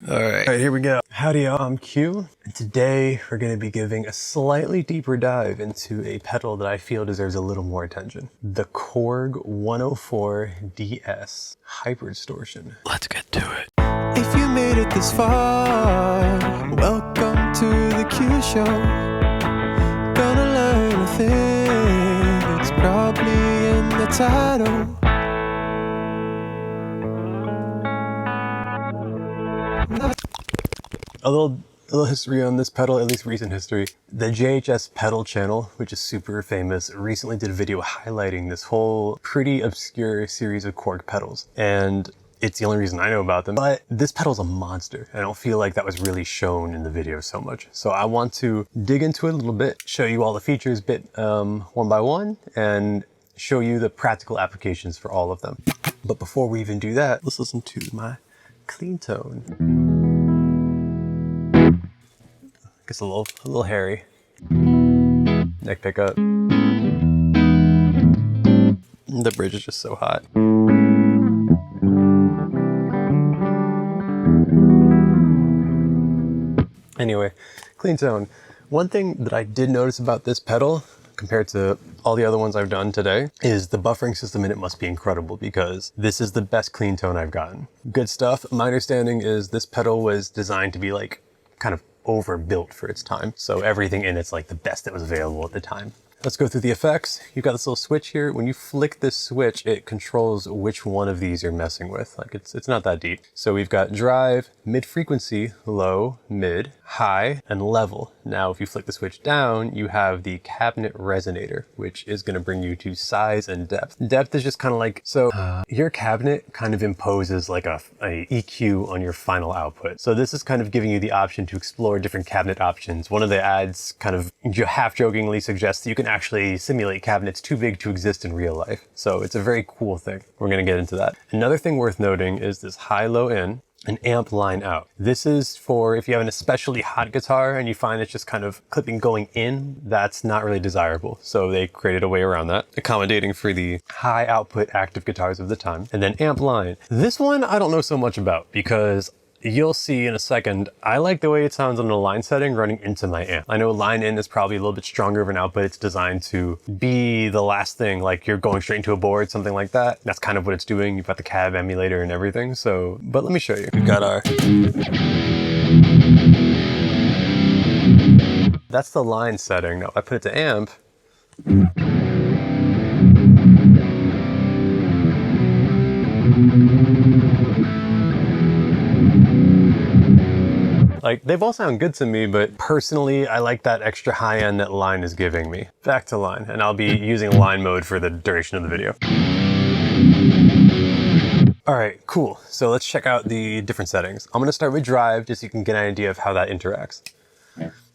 All right, here we go. Howdy, y'all, I'm Q, and today we're going to be giving a slightly deeper dive into a pedal that I feel deserves a little more attention. The Korg 104ds Hyper Distortion. Let's get to it. If you made it this far, welcome to the Q Show. Gonna learn a thing, it's probably in the title. A little history on this pedal, at least recent history. The JHS Pedal channel, which is super famous, recently did a video highlighting this whole pretty obscure series of Korg pedals. And it's the only reason I know about them. But this pedal's a monster. I don't feel like that was really shown in the video so much. So I want to dig into it a little bit, show you all the features one by one, and show you the practical applications for all of them. But before we even do that, let's listen to my clean tone. Gets a little hairy. Neck pickup. The bridge is just so hot. Anyway, clean tone. One thing that I did notice about this pedal compared to all the other ones I've done today is the buffering system in it must be incredible, because this is the best clean tone I've gotten. Good stuff. My understanding is this pedal was designed to be like kind of overbuilt for its time. So everything in it's like the best that was available at the time. Let's go through the effects. You've got this little switch here. When you flick this switch, it controls which one of these you're messing with. Like it's not that deep. So we've got drive, mid-frequency, low, mid, high, and level. Now, if you flick the switch down, you have the cabinet resonator, which is going to bring you to size and depth. Depth is just kind of like, so your cabinet kind of imposes like a EQ on your final output. So this is kind of giving you the option to explore different cabinet options. One of the ads kind of half-jokingly suggests that you can actually simulate cabinets too big to exist in real life. So it's a very cool thing. We're going to get into that. Another thing worth noting is this high-low in, an amp line out. This is for if you have an especially hot guitar and you find it's just kind of clipping going in, that's not really desirable. So they created a way around that, accommodating for the high output active guitars of the time. And then amp line. This one I don't know so much about, because you'll see in a second, I like the way it sounds on the line setting running into my amp. I know line in is probably a little bit stronger of an output. It's designed to be the last thing, like you're going straight into a board, something like that. That's kind of what it's doing. You've got the cab emulator and everything. So, but let me show you. We've got our... That's the line setting. Now, if I put it to amp, like, they've all sound good to me, but personally, I like that extra high end that line is giving me. Back to line, and I'll be using line mode for the duration of the video. All right, cool. So let's check out the different settings. I'm gonna start with drive, just so you can get an idea of how that interacts.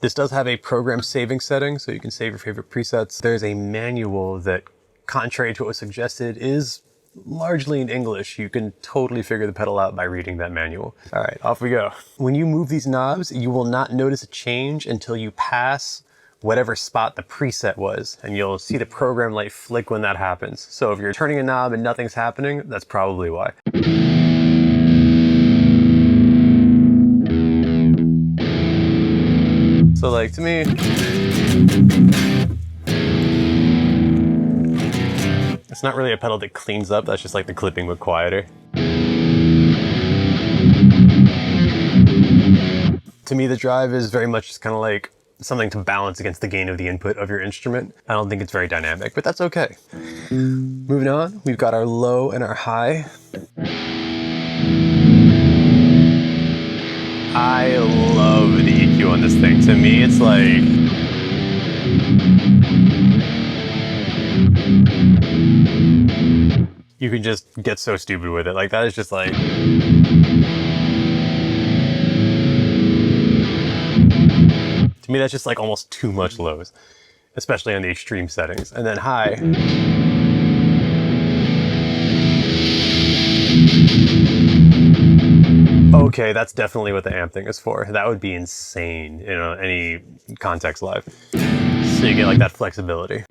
This does have a program saving setting, so you can save your favorite presets. There's a manual that, contrary to what was suggested, is largely in English. You can totally figure the pedal out by reading that manual. All right, off we go. When you move these knobs, you will not notice a change until you pass whatever spot the preset was, and you'll see the program light flick when that happens. So if you're turning a knob and nothing's happening, that's probably why. So like, to me, it's not really a pedal that cleans up, that's just like the clipping but quieter. To me, the drive is very much just kind of like something to balance against the gain of the input of your instrument. I don't think it's very dynamic, but that's okay. Moving on, we've got our low and our high. I love the EQ on this thing. To me, it's like... you can just get so stupid with it. Like, that is just like... to me, that's just like almost too much lows, especially on the extreme settings. And then high. Okay, that's definitely what the amp thing is for. That would be insane in any context live. So you get like that flexibility.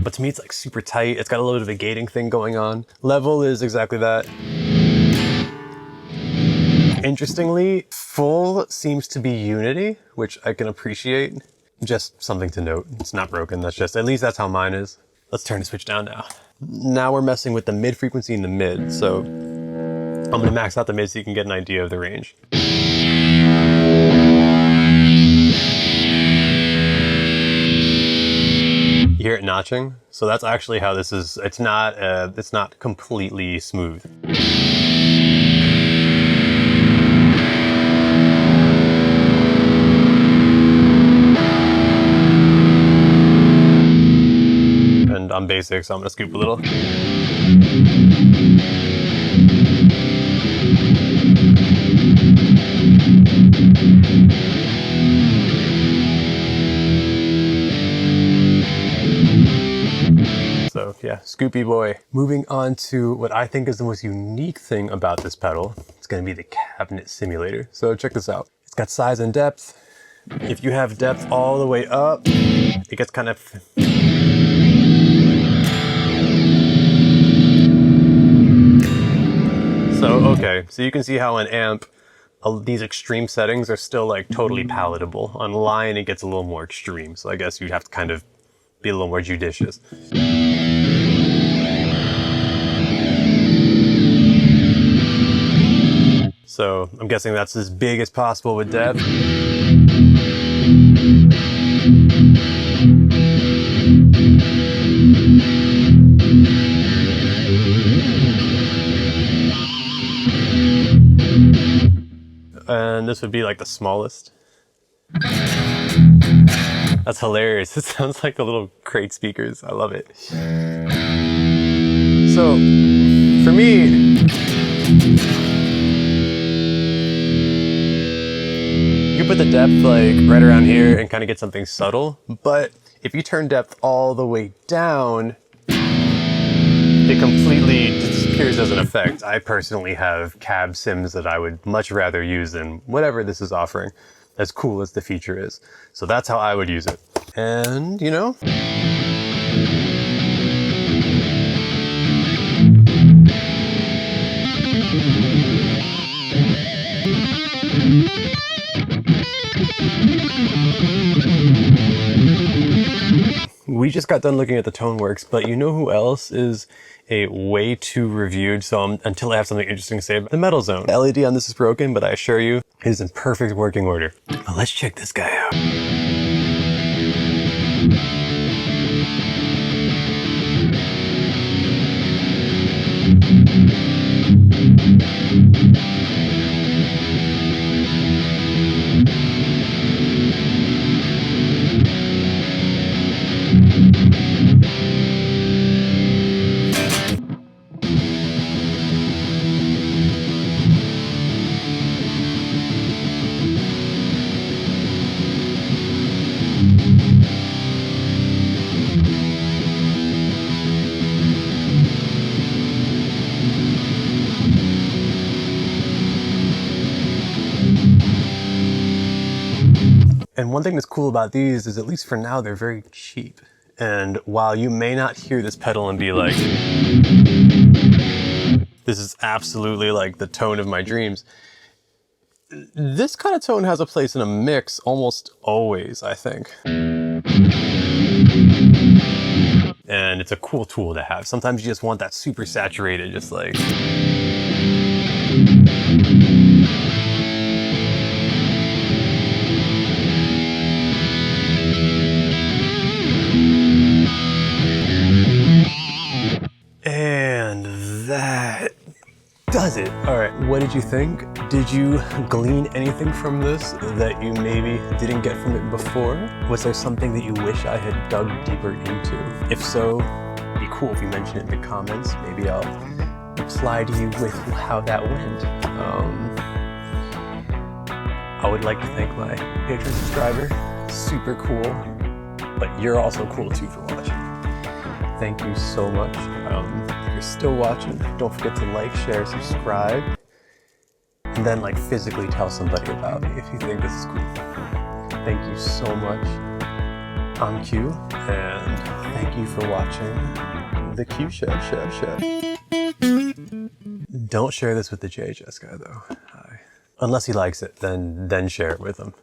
but to me it's like super tight. It's got a little bit of a gating thing going on. Level is exactly that. Interestingly, full seems to be unity, which I can appreciate. Just something to note. It's not broken. That's just, at least that's how mine is. Let's turn the switch down now. Now we're messing with the mid frequency and the mid. So I'm gonna max out the mid so you can get an idea of the range. You hear it notching? So that's actually how this is. It's not completely smooth. And I'm basic, so I'm gonna scoop a little. So yeah, Scoopy boy. Moving on to what I think is the most unique thing about this pedal. It's gonna be the cabinet simulator. So check this out. It's got size and depth. If you have depth all the way up, it gets kind of... So, okay, so you can see how an amp, these extreme settings are still like totally palatable. On line, it gets a little more extreme. So I guess you'd have to kind of be a little more judicious. So I'm guessing that's as big as possible with depth. And this would be like the smallest. That's hilarious. It sounds like the little crate speakers. I love it. So for me, you put the depth like right around here and kind of get something subtle. But if you turn depth all the way down, it completely disappears as an effect. I personally have cab sims that I would much rather use than whatever this is offering, as cool as the feature is. So that's how I would use it. And, you know, we just got done looking at the Toneworks, but you know who else is a way too reviewed? So until I have something interesting to say about the Metal Zone. The LED on this is broken, but I assure you it is in perfect working order. But let's check this guy out. And one thing that's cool about these is, at least for now, they're very cheap. And while you may not hear this pedal and be like, this is absolutely like the tone of my dreams, this kind of tone has a place in a mix almost always, I think. And it's a cool tool to have. Sometimes you just want that super saturated, just like... And that does it. All right, what did you think? Did you glean anything from this that you maybe didn't get from it before? Was there something that you wish I had dug deeper into? If so, it'd be cool if you mention it in the comments. Maybe I'll reply to you with how that went. I would like to thank my Patreon subscriber. Super cool, but you're also cool too for watching. Thank you so much. If you're still watching, don't forget to like, share, subscribe, and then like physically tell somebody about me if you think this is cool. Thank you so much. I'm Q, and Thank you for watching the Q Show. Don't share this with the JHS guy though. Unless he likes it, then share it with him.